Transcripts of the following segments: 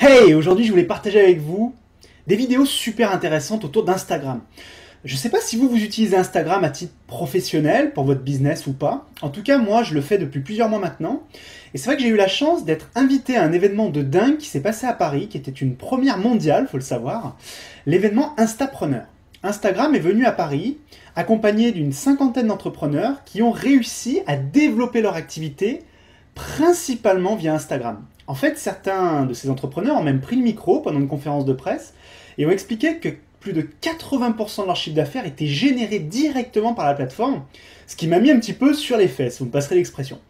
Hey, aujourd'hui je voulais partager avec vous des vidéos super intéressantes autour d'Instagram. Je ne sais pas si vous utilisez Instagram à titre professionnel pour votre business ou pas. En tout cas, moi je le fais depuis plusieurs mois maintenant. Et c'est vrai que j'ai eu la chance d'être invité à un événement de dingue qui s'est passé à Paris, qui était une première mondiale, faut le savoir. L'événement Instapreneur. Instagram est venu à Paris, accompagné d'une cinquantaine d'entrepreneurs qui ont réussi à développer leur activité principalement via Instagram. En fait, certains de ces entrepreneurs ont même pris le micro pendant une conférence de presse et ont expliqué que plus de 80% de leur chiffre d'affaires était généré directement par la plateforme, ce qui m'a mis un petit peu sur les fesses, vous me passerez l'expression.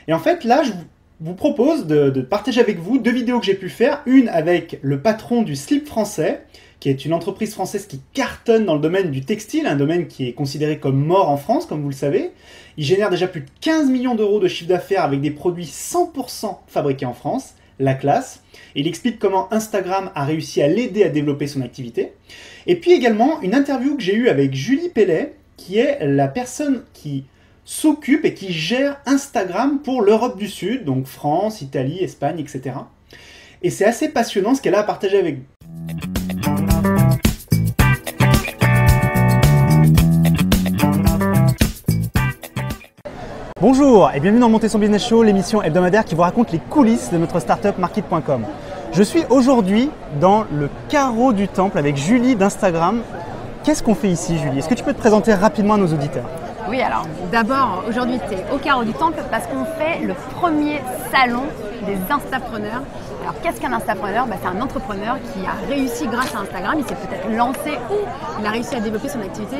Et en fait, là, je vous propose de partager avec vous deux vidéos que j'ai pu faire, une avec le patron du Slip Français, qui est une entreprise française qui cartonne dans le domaine du textile, un domaine qui est considéré comme mort en France, comme vous le savez. Il génère déjà plus de 15 millions d'euros de chiffre d'affaires avec des produits 100% fabriqués en France, la classe. Et il explique comment Instagram a réussi à l'aider à développer son activité. Et puis également une interview que j'ai eue avec Julie Pellet, qui est la personne qui s'occupe et qui gère Instagram pour l'Europe du Sud, donc France, Italie, Espagne, etc. Et c'est assez passionnant ce qu'elle a à partager avec vous. Bonjour et bienvenue dans Monter son Business Show, l'émission hebdomadaire qui vous raconte les coulisses de notre startup Market.com. Je suis aujourd'hui dans le carreau du temple avec Julie d'Instagram. Qu'est-ce qu'on fait ici, Julie? Est-ce que tu peux te présenter rapidement à nos auditeurs? Oui, alors d'abord, aujourd'hui tu es au carreau du temple parce qu'on fait le premier salon des Instapreneurs. Alors qu'est-ce qu'un Instapreneur? C'est un entrepreneur qui a réussi grâce à Instagram, il s'est peut-être lancé ou il a réussi à développer son activité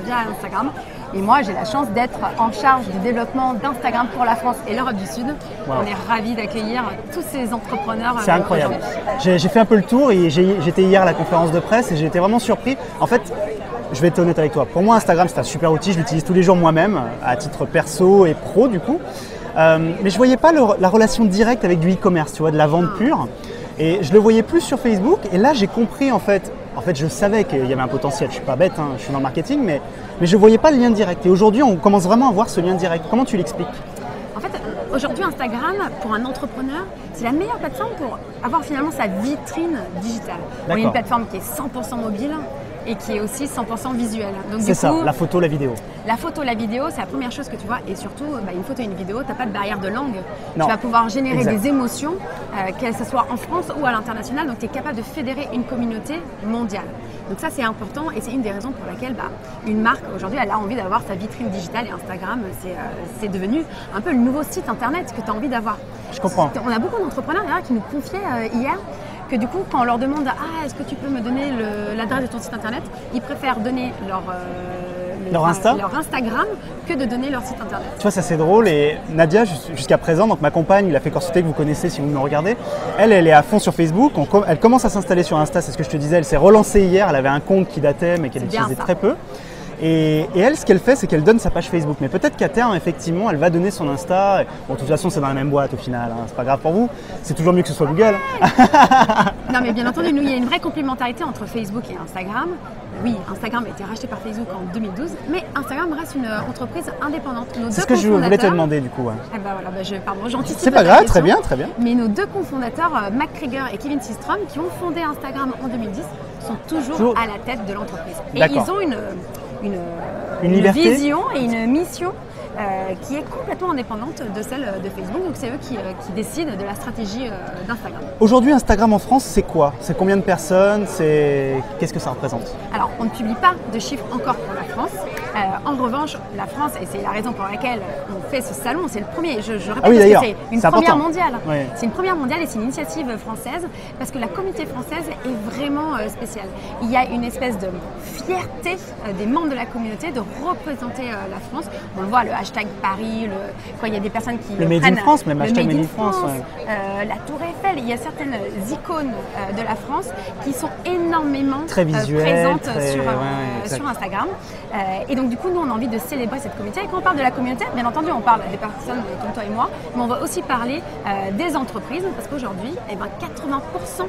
via Instagram. Et moi, j'ai la chance d'être en charge du développement d'Instagram pour la France et l'Europe du Sud. Wow. On est ravis d'accueillir tous ces entrepreneurs. C'est incroyable. J'ai fait un peu le tour et j'étais hier à la conférence de presse et j'ai été vraiment surpris. En fait, je vais être honnête avec toi. Pour moi, Instagram, c'est un super outil. Je l'utilise tous les jours moi-même, à titre perso et pro du coup. Mais je ne voyais pas la relation directe avec du e-commerce, tu vois, de la vente pure. Et je le voyais plus sur Facebook. Et là, j'ai compris en fait, je savais qu'il y avait un potentiel. Je suis pas bête, hein, je suis dans le marketing, mais je ne voyais pas le lien direct. Et aujourd'hui, on commence vraiment à voir ce lien direct. Comment tu l'expliques? En fait, aujourd'hui, Instagram, pour un entrepreneur, c'est la meilleure plateforme pour avoir finalement sa vitrine digitale. On est une plateforme qui est 100% mobile et qui est aussi 100% visuelle. C'est ça, la photo, la vidéo. La photo, la vidéo, c'est la première chose que tu vois. Et surtout, une photo et une vidéo, tu n'as pas de barrière de langue. Non. Tu vas pouvoir générer des émotions, qu'elles soient en France ou à l'international. Donc, tu es capable de fédérer une communauté mondiale. Donc ça, c'est important et c'est une des raisons pour laquelle une marque, aujourd'hui, elle a envie d'avoir sa vitrine digitale. Et Instagram, c'est devenu un peu le nouveau site internet que tu as envie d'avoir. Je comprends. On a beaucoup d'entrepreneurs qui nous confiaient hier que du coup, quand on leur demande « est-ce que tu peux me donner l'adresse de ton site internet ?» ils préfèrent donner leur Instagram que de donner leur site internet. Tu vois, ça c'est drôle. Et Nadia, jusqu'à présent, donc ma compagne, la Fécorsité que vous connaissez si vous me regardez, elle est à fond sur Facebook. Elle commence à s'installer sur Insta, c'est ce que je te disais. Elle s'est relancée hier, elle avait un compte qui datait mais qu'elle utilisait très peu. Et elle, ce qu'elle fait, c'est qu'elle donne sa page Facebook. Mais peut-être qu'à terme, effectivement, elle va donner son Insta. Bon, de toute façon, c'est dans la même boîte au final. Hein. C'est pas grave pour vous. C'est toujours mieux que ce soit Google. Non, mais bien entendu, nous, il y a une vraie complémentarité entre Facebook et Instagram. Oui, Instagram a été racheté par Facebook en 2012, mais Instagram reste une entreprise indépendante. C'est ce que je voulais te demander du coup. Ouais. Pardon, j'anticipe. C'est pas grave, très bien, très bien. Mais nos deux cofondateurs, Mac Krieger et Kevin Systrom, qui ont fondé Instagram en 2010, sont toujours à la tête de l'entreprise. Et ils ont une vision et une mission qui est complètement indépendante de celle de Facebook. Donc c'est eux qui décident de la stratégie d'Instagram. Aujourd'hui, Instagram en France, c'est quoi? C'est combien de personnes? Qu'est-ce que ça représente? Alors, on ne publie pas de chiffres encore pour la France. En revanche, la France, et c'est la raison pour laquelle on fait ce salon, c'est le premier, je répète, parce que c'est une première mondiale. Oui. C'est une première mondiale et c'est une initiative française parce que la communauté française est vraiment spéciale. Il y a une espèce de fierté des membres de la communauté de représenter la France. On le voit, le hashtag Paris, quand il y a des personnes qui le Made in France, même hashtag Made in France, la Tour Eiffel, il y a certaines icônes de la France qui sont énormément très visuelles, présentes sur Instagram. Et donc du coup, nous, on a envie de célébrer cette communauté. Et quand on parle de la communauté, bien entendu, on parle des personnes comme toi et moi, mais on va aussi parler des entreprises, parce qu'aujourd'hui, 80%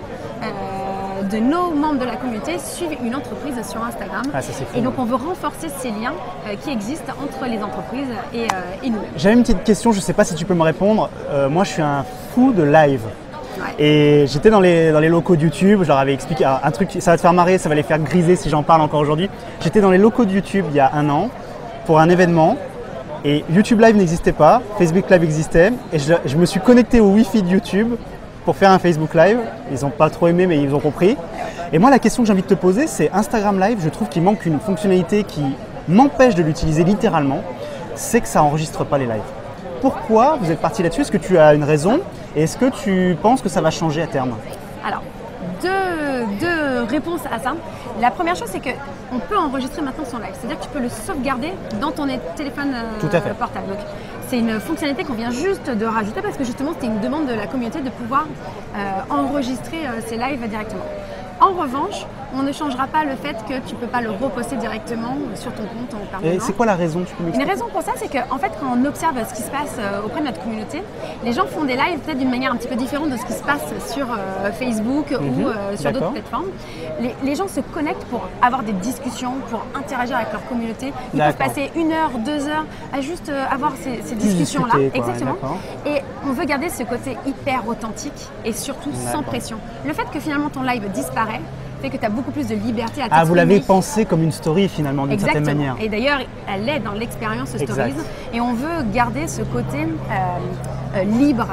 de nos membres de la communauté suivent une entreprise sur Instagram. Ah, ça, c'est fou, et donc, on veut renforcer ces liens qui existent entre les entreprises et nous. J'avais une petite question, je ne sais pas si tu peux me répondre. Moi, je suis un fou de live. Et j'étais dans les locaux de YouTube, je leur avais expliqué un truc, ça va te faire marrer, ça va les faire griser si j'en parle encore aujourd'hui. J'étais dans les locaux de YouTube il y a 1 an pour un événement et YouTube Live n'existait pas, Facebook Live existait et je me suis connecté au Wi-Fi de YouTube pour faire un Facebook Live. Ils n'ont pas trop aimé mais ils ont compris. Et moi la question que j'ai envie de te poser c'est Instagram Live, je trouve qu'il manque une fonctionnalité qui m'empêche de l'utiliser littéralement, c'est que ça n'enregistre pas les lives. Pourquoi vous êtes parti là-dessus? Est-ce que tu as une raison? Et est-ce que tu penses que ça va changer à terme? Alors, deux réponses à ça. La première chose, c'est qu'on peut enregistrer maintenant son live. C'est-à-dire que tu peux le sauvegarder dans ton téléphone portable. Donc, c'est une fonctionnalité qu'on vient juste de rajouter parce que justement, c'était une demande de la communauté de pouvoir enregistrer ses lives directement. En revanche, on ne changera pas le fait que tu ne peux pas le reposter directement sur ton compte en permanence. Et c'est quoi la raison? Tu peux m'expliquer? Une raison pour ça, c'est qu'en fait, quand on observe ce qui se passe auprès de notre communauté, les gens font des lives peut-être d'une manière un petit peu différente de ce qui se passe sur Facebook ou sur d'autres plateformes. Les gens se connectent pour avoir des discussions, pour interagir avec leur communauté. Ils peuvent passer 1 heure, 2 heures à juste avoir ces discussions-là. Exactement. Et on veut garder ce côté hyper authentique et surtout sans pression. Le fait que finalement ton live disparaît, fait que tu as beaucoup plus de liberté à t'exprimer. Ah, vous l'avez pensé comme une story finalement, d'une certaine manière. Et d'ailleurs, elle est dans l'expérience Stories. Et on veut garder ce côté libre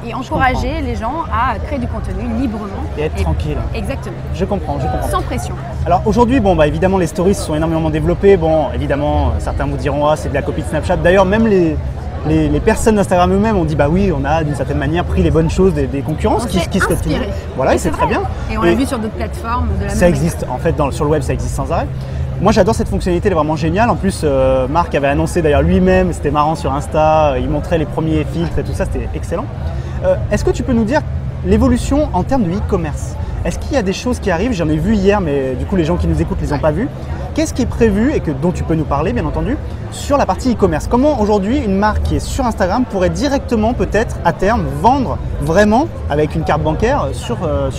et encourager les gens à créer du contenu librement. Et être tranquille. Exactement. Je comprends. Sans pression. Alors aujourd'hui, évidemment, les stories se sont énormément développées. Bon, évidemment, certains vous diront, c'est de la copie de Snapchat. D'ailleurs, même les personnes d'Instagram eux-mêmes ont dit oui, on a d'une certaine manière pris les bonnes choses des concurrents, ce qui se retrouve. Voilà, et c'est très bien. Et on l'a vu sur d'autres plateformes de la même Ça existe, en fait, sur le web, ça existe sans arrêt. Moi, j'adore cette fonctionnalité, elle est vraiment géniale. En plus, Marc avait annoncé d'ailleurs lui-même, c'était marrant sur Insta, il montrait les premiers filtres et tout ça, c'était excellent. Est-ce que tu peux nous dire l'évolution en termes de e-commerce? Est-ce qu'il y a des choses qui arrivent? J'en ai vu hier, mais du coup, les gens qui nous écoutent ne les ont pas vues. Qu'est-ce qui est prévu et dont tu peux nous parler, bien entendu, sur la partie e-commerce? Comment aujourd'hui une marque qui est sur Instagram pourrait directement, peut-être, à terme, vendre vraiment avec une carte bancaire sur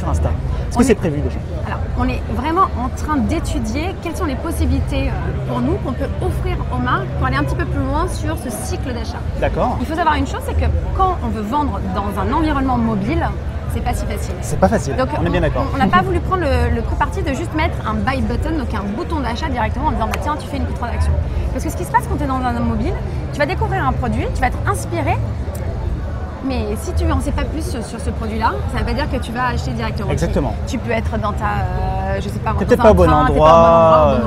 Insta? Est-ce que c'est prévu déjà? Alors, on est vraiment en train d'étudier quelles sont les possibilités pour nous qu'on peut offrir aux marques pour aller un petit peu plus loin sur ce cycle d'achat. D'accord. Il faut savoir une chose, c'est que quand on veut vendre dans un environnement mobile, c'est pas si facile. C'est pas facile, donc, on est bien d'accord. On n'a pas voulu prendre le parti de juste mettre un buy button, donc un bouton d'achat directement en disant tiens, tu fais une transaction. Parce que ce qui se passe quand tu es dans un mobile, tu vas découvrir un produit, tu vas être inspiré, mais si tu n'en sais pas plus sur ce produit-là, ça ne veut pas dire que tu vas acheter directement. Exactement. Tu peux être dans ta, je sais pas, t'es peut-être pas au bon endroit,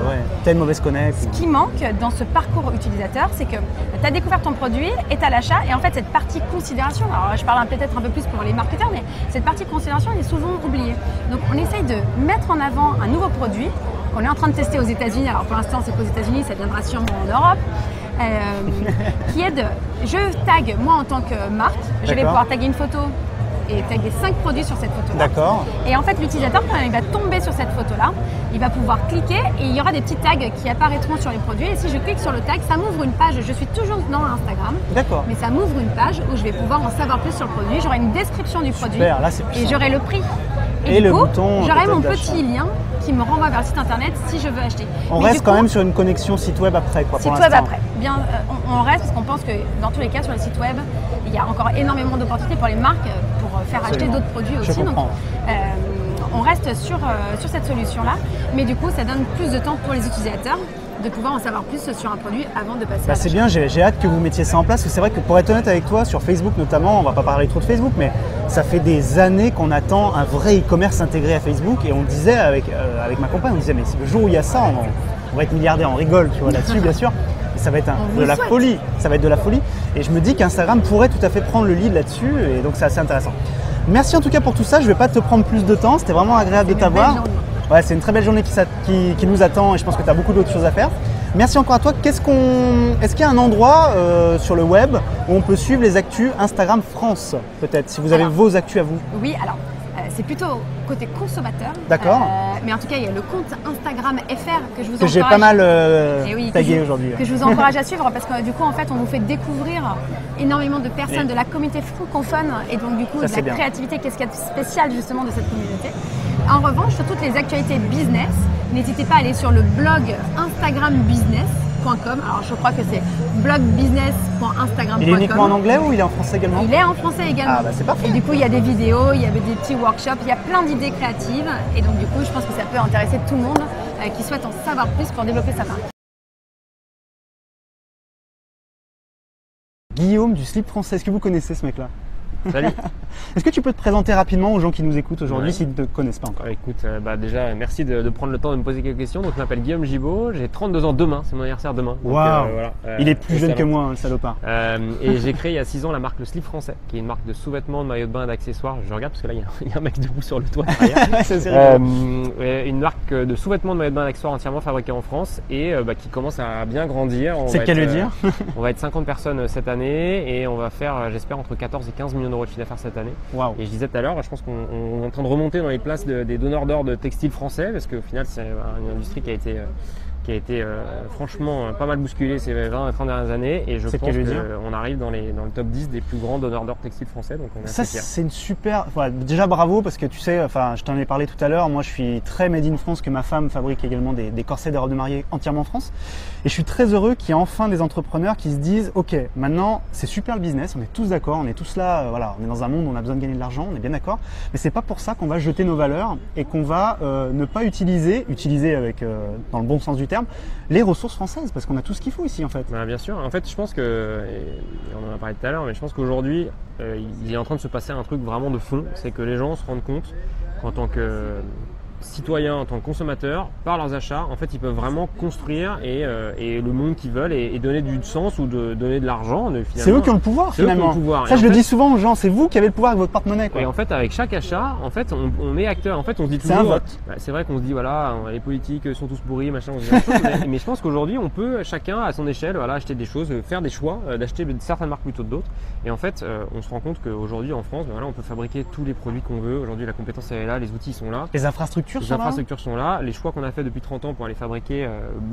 t'as une mauvaise connexion. Ce qui manque dans ce parcours utilisateur, c'est que tu as découvert ton produit et tu as l'achat, et en fait cette partie considération, alors je parle peut-être un peu plus pour les marketeurs, mais cette partie considération elle est souvent oubliée. Donc on essaye de mettre en avant un nouveau produit qu'on est en train de tester aux États-Unis. Alors pour l'instant c'est qu'aux États-Unis, ça viendra sûrement en Europe. Qui est je tag moi en tant que marque, je vais pouvoir taguer une photo et taguer 5 produits sur cette photo-là. D'accord. Et en fait, l'utilisateur, quand il va tomber sur cette photo-là, il va pouvoir cliquer et il y aura des petits tags qui apparaîtront sur les produits. Et si je clique sur le tag, ça m'ouvre une page. Je suis toujours dans Instagram. D'accord. Mais ça m'ouvre une page où je vais pouvoir en savoir plus sur le produit. J'aurai une description du produit. Super, là, c'est puissant. Et j'aurai le prix. Et du le coup, bouton. J'aurai mon petit lien qui me renvoie vers le site internet si je veux acheter. On reste quand même sur une connexion site web après, quoi. Site web après. Bien, on reste parce qu'on pense que dans tous les cas sur le site web, il y a encore énormément d'opportunités pour les marques pour faire acheter d'autres produits aussi. Donc, on reste sur cette solution-là, mais du coup, ça donne plus de temps pour les utilisateurs de pouvoir en savoir plus sur un produit avant de passer à l'achat. C'est bien, j'ai hâte que vous mettiez ça en place, parce que c'est vrai que pour être honnête avec toi, sur Facebook notamment, on va pas parler trop de Facebook, mais ça fait des années qu'on attend un vrai e-commerce intégré à Facebook, et on disait avec ma compagne, on disait mais le jour où il y a ça, on va être milliardaire, on rigole, tu vois, là-dessus bien sûr, et ça va être de la folie, ça va être de la folie, et je me dis qu'Instagram pourrait tout à fait prendre le lead là-dessus, et donc c'est assez intéressant. Merci en tout cas pour tout ça, je vais pas te prendre plus de temps, c'était vraiment agréable de t'avoir. Ouais, c'est une très belle journée qui nous attend et je pense que tu as beaucoup d'autres choses à faire. Merci encore à toi. Est-ce qu'il y a un endroit sur le web où on peut suivre les actus Instagram France, peut-être, si vous avez vos actus à vous? Oui, alors c'est plutôt côté consommateur. D'accord. Mais en tout cas, il y a le compte Instagram FR que je vous encourage. Que j'ai pas mal tagué aujourd'hui. Que je vous encourage à suivre parce que du coup, en fait, on vous fait découvrir énormément de personnes de la communauté francophone et donc du coup, de la créativité. Qu'est-ce qu'il y a de spécial justement de cette communauté? En revanche, sur toutes les actualités business, n'hésitez pas à aller sur le blog Instagram Business blogbusiness.instagram.com. Alors je crois que c'est blogbusiness.instagram.com. Il est uniquement en anglais ou il est en français également? Il est en français également. Ah bah c'est parfait. Et du coup, il y a des vidéos, il y avait des petits workshops, il y a plein d'idées créatives. Et donc du coup, je pense que ça peut intéresser tout le monde qui souhaite en savoir plus pour développer sa marque. Guillaume du Slip Français, est-ce que vous connaissez ce mec-là? Salut. Est-ce que tu peux te présenter rapidement aux gens qui nous écoutent aujourd'hui Ouais. s'ils ne te connaissent pas encore? Écoute, déjà merci de prendre le temps de me poser quelques questions. Donc je m'appelle Guillaume Gibaud, j'ai 32 ans demain, c'est mon anniversaire demain. Donc, Waouh. voilà, Il est plus au jeune que salon. moi, le salopard. Et j'ai créé il y a 6 ans la marque Le Slip Français, qui est une marque de sous-vêtements, de maillots de bain et d'accessoires. Je regarde parce que là il y a un mec debout sur le toit derrière. Ouais, c'est rigolo. Une marque de sous-vêtements, de maillots de bain et d'accessoires entièrement fabriqués en France et qui commence à bien grandir. C'est le cas de le dire. On va être 50 personnes cette année et on va faire, j'espère, entre 14 et 15 millions d'euros de chiffre d'affaires cette année. Waouh. Et je disais tout à l'heure, je pense qu'on est en train de remonter dans les places des donneurs d'or de textiles français parce qu'au final, c'est une industrie qui a été franchement pas mal bousculée ces 20 à 30 dernières années et je C'est le pense cas de le dire. qu'on arrive dans le top 10 des plus grands donneurs d'or textiles français, donc on est Ça, assez fiers. c'est une super. Voilà, déjà bravo parce que tu sais, enfin, je t'en ai parlé tout à l'heure. Moi, je suis très made in France, que ma femme fabrique également des corsets, des robes de mariée entièrement en France. Et je suis très heureux qu'il y ait enfin des entrepreneurs qui se disent, ok, maintenant, c'est super le business. On est tous d'accord, on est tous là. Voilà, on est dans un monde où on a besoin de gagner de l'argent. On est bien d'accord. Mais c'est pas pour ça qu'on va jeter nos valeurs et qu'on va ne pas utiliser avec dans le bon sens du terme, les ressources françaises parce qu'on a tout ce qu'il faut ici en fait. Bah, bien sûr, en fait je pense que, et on en a parlé tout à l'heure, mais je pense qu'aujourd'hui il est en train de se passer un truc vraiment de fond, c'est que les gens se rendent compte qu'en tant que citoyens, en tant que consommateurs, par leurs achats, en fait ils peuvent vraiment construire et le monde qu'ils veulent et donner du sens ou donner de l'argent finalement. C'est eux qui ont le pouvoir C'est eux qui ont finalement. le pouvoir. Ça Et je en le fait- dis souvent aux gens, c'est vous qui avez le pouvoir avec votre porte-monnaie quoi. Et en fait, avec chaque achat, en fait, on est acteur. En fait, on se dit C'est toujours. un vote. C'est vrai qu'on se dit voilà, les politiques sont tous pourris, machin. On se dit la même chose, mais je pense qu'aujourd'hui, on peut chacun à son échelle, voilà, acheter des choses, faire des choix, d'acheter certaines marques plutôt que d'autres. Et en fait, on se rend compte qu'aujourd'hui, en France, voilà, on peut fabriquer tous les produits qu'on veut. Aujourd'hui, la compétence elle est là, les outils sont là. Les infrastructures Les sont là. infrastructures sont là, les choix qu'on a fait depuis 30 ans pour aller fabriquer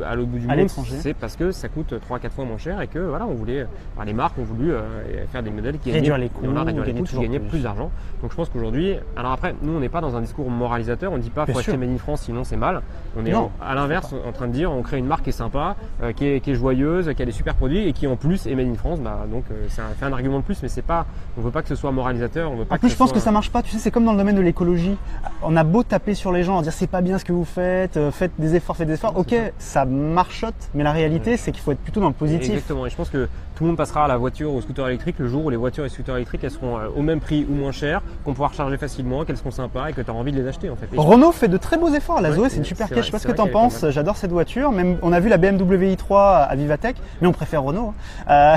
à l'autre bout du À monde, l'étranger. c'est parce que ça coûte 3-4 fois moins cher et que voilà, on voulait, les marques ont voulu faire des modèles qui Réduire gagnaient- les coûts, et on a réduit les gagner coûts, qui toujours gagnaient plus. plus d'argent. Donc je pense qu'aujourd'hui, alors après, nous on n'est pas dans un discours moralisateur, on ne dit pas Bien faut sûr. acheter Made in France sinon c'est mal. On est Non, à l'inverse en train de dire on crée une marque qui est sympa, qui est joyeuse, qui a des super produits et qui en plus est Made in France. Donc ça fait un argument de plus, mais c'est pas, on veut pas que ce soit moralisateur, on veut pas En plus, ce je pense soit- que ça marche pas. Tu sais, c'est comme dans le domaine de l'écologie. On a beau taper sur les gens, dire c'est pas bien ce que vous faites, faites des efforts, faites des efforts. Ok, C'est ça marchote, mais la réalité, c'est qu'il faut être plutôt dans le positif. Exactement, et je pense que tout le monde passera à la voiture ou au scooter électrique le jour où les voitures et scooters électriques elles seront au même prix ou moins cher, qu'on pourra recharger facilement, qu'elles seront sympas et que tu as envie de les acheter en fait. Et Renault fait de très beaux efforts. La Ouais, Zoé, c'est une super c'est caisse. Je sais vrai, pas ce c'est que t'en vrai qu'elle est pas penses. J'adore cette voiture. Même, on a vu la BMW i3 à Vivatech, mais on préfère Renault. hein.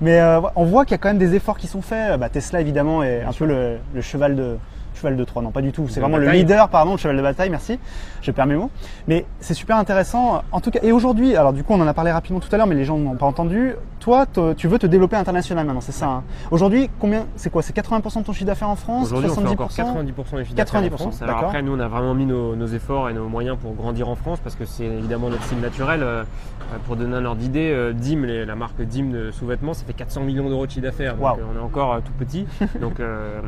Mais on voit qu'il y a quand même des efforts qui sont faits. Tesla, évidemment, est un peu le cheval de Troie. Non, pas du tout. C'est De vraiment le bataille. leader, pardon, le cheval de bataille. Merci. Je perds mes mots. Mais c'est super intéressant. En tout cas, et aujourd'hui, alors du coup, on en a parlé rapidement tout à l'heure, mais les gens n'ont pas entendu. Toi, tu veux te développer international maintenant, c'est ça. Hein. Aujourd'hui, combien, c'est quoi? C'est 80% de ton chiffre d'affaires en France? aujourd'hui on fait 70%? encore 90% des chiffres d'affaires en 90%, France. Alors d'accord. après nous on a vraiment mis nos efforts et nos moyens pour grandir en France parce que c'est évidemment notre cible naturelle. Pour donner un ordre d'idée, DIM, la marque DIM de sous-vêtements, ça fait 400 millions d'euros de chiffre d'affaires. Donc Waouh. on est encore tout petit. Donc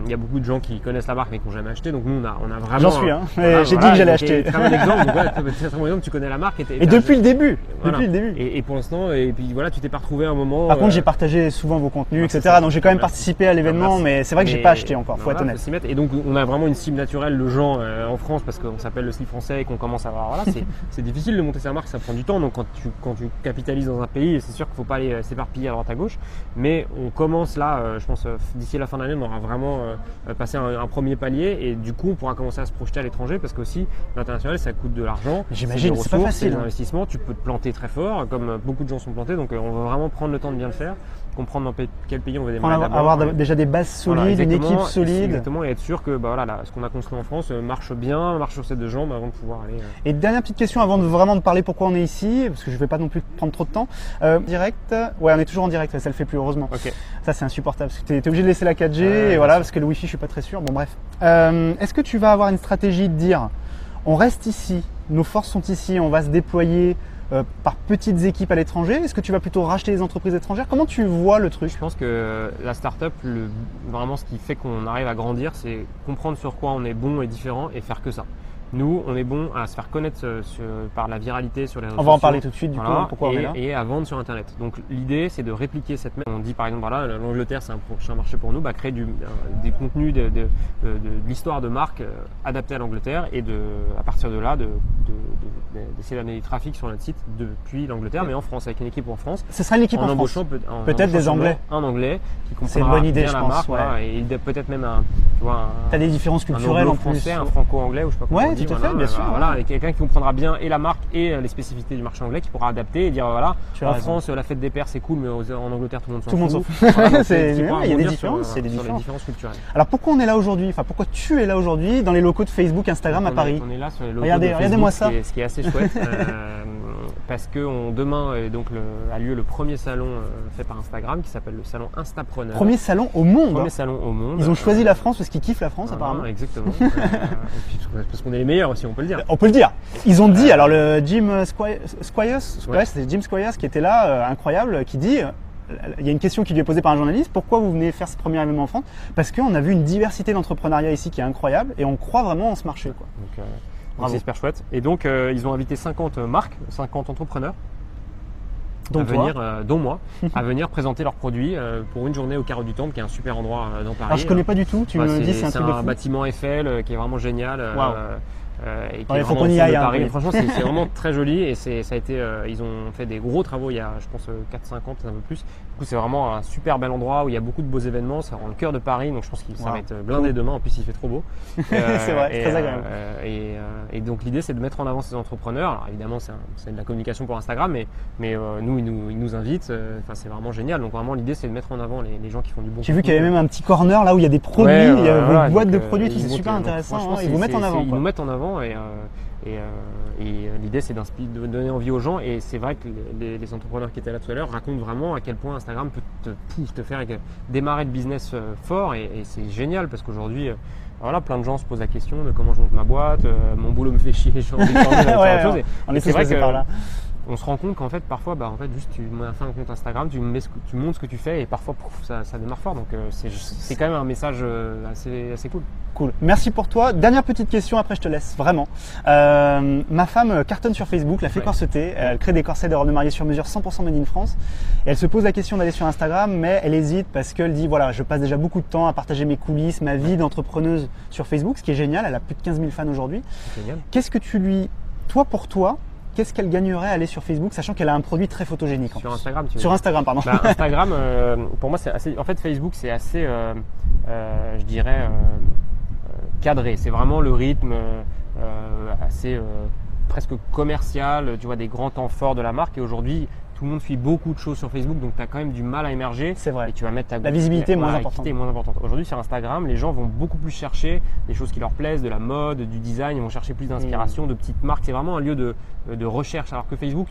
il y a beaucoup de gens qui connaissent la marque mais qui n'ont jamais acheté. Donc nous on a vraiment. J'en suis, hein. J'ai dit que j'allais donc, acheter. Très bon exemple. Donc, c'est un très bon exemple. Tu connais la marque Et depuis le début. Voilà. Depuis le début. Et pour l'instant, et puis voilà, tu t'es pas retrouvé un moment. Par contre, j'ai partagé souvent vos contenus, c'est etc. ça. Donc j'ai quand même Merci. participé à l'événement, Merci. mais c'est vrai que j'ai Mais- pas acheté encore, faut voilà, être honnête. s'y mettre. Et donc on a vraiment une cible naturelle de gens en France parce qu'on s'appelle le slip français et qu'on commence à avoir. Voilà, c'est difficile de monter sa marque, ça prend du temps. Donc quand tu capitalises dans un pays, c'est sûr qu'il faut pas aller s'éparpiller à droite à gauche. Mais on commence là, je pense d'ici la fin d'année, on aura vraiment passé un premier palier et du coup on pourra commencer à se projeter à l'étranger parce qu'aussi l'international ça coûte de l'argent. J'imagine, des c'est pas ressources, facile, des hein. investissements. Tu peux te planter très fort, comme beaucoup de gens sont plantés. Donc on va vraiment prendre le temps de bien le faire, comprendre dans quel pays on veut démarrer d'abord. Avoir déjà des bases solides, Voilà, une exactement, équipe solide. Exactement, et être sûr que ce qu'on a construit en France marche bien, marche sur ses deux jambes avant de pouvoir aller. Et dernière petite question avant de vraiment de parler pourquoi on est ici, parce que je vais pas non plus prendre trop de temps. Direct, ouais, on est toujours en direct, ça le fait plus heureusement. Ok. Ça c'est insupportable, parce que tu es obligé de laisser la 4G, Ouais, et voilà, bien parce que le Wi-Fi je suis pas très sûr. Bon bref. Est-ce que tu vas avoir une stratégie de dire, on reste ici, nos forces sont ici, on va se déployer par petites équipes à l'étranger? Est-ce que tu vas plutôt racheter des entreprises étrangères? Comment tu vois le truc? Je pense que la start-up, vraiment ce qui fait qu'on arrive à grandir, c'est comprendre sur quoi on est bon et différent et faire que ça. Nous, on est bon à se faire connaître par la viralité sur les réseaux On sociaux. va en parler tout de suite, du coup, pourquoi on est là. Et à vendre sur Internet. Donc l'idée, c'est de répliquer cette méthode. On dit par exemple, voilà, l'Angleterre, c'est un prochain marché pour nous, créer des contenus de l'histoire de marque adaptés à l'Angleterre et à partir de là, d'essayer d'amener du trafic sur notre site depuis l'Angleterre, mais en France, avec une équipe en France. Ce sera une équipe en France. Peut-être des Anglais. Un Anglais qui comprendra c'est une bonne idée, bien je la pense, marque, voilà, et peut-être même t'as des différences culturelles en plus. Français, un franco-anglais, ou je sais pas comment on dit. Tout à fait, bien sûr. Voilà, avec quelqu'un qui comprendra bien et la marque et les spécificités du marché anglais, qui pourra adapter et dire voilà, en France, la fête des pères c'est cool, mais en Angleterre tout le monde s'en fout. Voilà, il y a des différences, les différences culturelles. Alors pourquoi on est là aujourd'hui? Enfin, pourquoi tu es là aujourd'hui dans les locaux de Facebook, Instagram à Paris? On est là sur les locaux Regardez-moi ça. Ce qui est assez chouette. Parce que demain a lieu le premier salon fait par Instagram qui s'appelle le salon Instapreneur. Premier salon au monde. Premier salon au monde. Ils ont choisi la France parce qu'ils kiffent la France apparemment. Exactement. Et puis, parce qu'on est les meilleurs aussi, on peut le dire. On peut le dire. Ils ont dit, alors le Jim Squires, c'était Jim Squires qui était là, incroyable, qui dit, il y a une question qui lui est posée par un journaliste, pourquoi vous venez faire ce premier événement en France? Parce qu'on a vu une diversité d'entrepreneuriat ici qui est incroyable et on croit vraiment en ce marché, quoi. Donc c'est super chouette. Et donc ils ont invité 50 marques, 50 entrepreneurs dont moi, à venir présenter leurs produits pour une journée au Carreau du Temple, qui est un super endroit dans Paris. Alors je connais pas du tout, tu me dis c'est un truc de fou. C'est un bâtiment Eiffel qui est vraiment génial. Il faut qu'on y aille. Franchement, c'est vraiment très joli et ça a été. Ils ont fait des gros travaux il y a, je pense, 4-5 ans, peut-être un peu plus. Du coup, c'est vraiment un super bel endroit où il y a beaucoup de beaux événements. C'est en le cœur de Paris, donc je pense que ça va être blindé demain. En plus, il fait trop beau. C'est vrai, c'est très agréable. Et donc, l'idée, c'est de mettre en avant ces entrepreneurs. Alors, évidemment, c'est de la communication pour Instagram, mais nous, ils nous invitent. Enfin, c'est vraiment génial. Donc, vraiment, l'idée, c'est de mettre en avant les gens qui font du bon. J'ai vu qu'il y avait même un petit corner là où il y a des produits, il y a une boîte de produits, tout. C'est super intéressant. Ils vous mettent en avant. Ils nous mettent en avant et l'idée c'est de donner envie aux gens, et c'est vrai que les entrepreneurs qui étaient là tout à l'heure racontent vraiment à quel point Instagram peut te faire démarrer le business fort, et c'est génial parce qu'aujourd'hui voilà, plein de gens se posent la question de comment je monte ma boîte, mon boulot me fait chier, j'ai envie de faire autre chose. On est tous passés par là. On se rend compte qu'en fait parfois juste tu fais un compte Instagram, tu montres ce que tu fais et parfois ça démarre fort, donc c'est quand même un message assez cool. Cool, merci pour toi. Dernière petite question, après je te laisse, vraiment. Ma femme cartonne sur Facebook, la fait corseter, elle crée des corsets de robes de mariée sur mesure 100% made in France, et elle se pose la question d'aller sur Instagram, mais elle hésite parce qu'elle dit voilà, je passe déjà beaucoup de temps à partager mes coulisses, ma vie d'entrepreneuse sur Facebook, ce qui est génial, elle a plus de 15 000 fans aujourd'hui. Qu'est-ce que pour toi, qu'est-ce qu'elle gagnerait à aller sur Facebook, sachant qu'elle a un produit très photogénique? Sur Instagram, tu veux Sur Instagram, pardon. Instagram, pour moi, c'est assez. En fait, Facebook, c'est assez, je dirais, cadré. C'est vraiment le rythme assez presque commercial. Tu vois, des grands temps forts de la marque. Et aujourd'hui, tout le monde fait beaucoup de choses sur Facebook, donc tu as quand même du mal à émerger. C'est vrai. Et tu vas mettre la visibilité est moins importante. Aujourd'hui, sur Instagram, les gens vont beaucoup plus chercher des choses qui leur plaisent, de la mode, du design. Ils vont chercher plus d'inspiration, de petites marques. C'est vraiment un lieu de recherche. Alors que Facebook,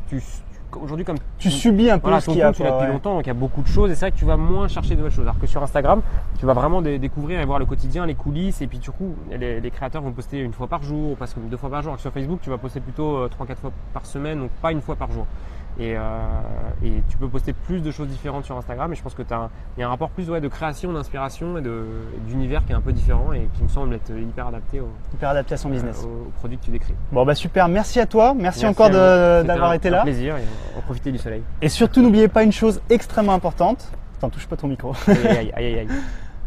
aujourd'hui, comme tu subis un peu ce qu'il y a. Tu l'as depuis longtemps, donc il y a beaucoup de choses. Et c'est vrai que tu vas moins chercher de nouvelles choses. Alors que sur Instagram, tu vas vraiment découvrir et voir le quotidien, les coulisses. Et puis du coup, les créateurs vont poster une fois par jour, parce que 2 fois par jour. Alors que sur Facebook, tu vas poster plutôt 3-4 fois par semaine, donc pas une fois par jour. Et tu peux poster plus de choses différentes sur Instagram, et je pense que il y a un rapport plus de création, d'inspiration et d'univers qui est un peu différent et qui me semble être hyper adapté à son business, au produit que tu décris. Bon bah super, merci à toi, merci encore d'avoir été là. Un plaisir, et en profiter du soleil. Et surtout n'oubliez pas une chose extrêmement importante, t'en touches pas ton micro. Aïe.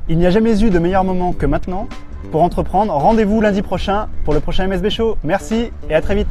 Il n'y a jamais eu de meilleur moment que maintenant pour entreprendre. Rendez-vous lundi prochain pour le prochain MSB Show. Merci et à très vite.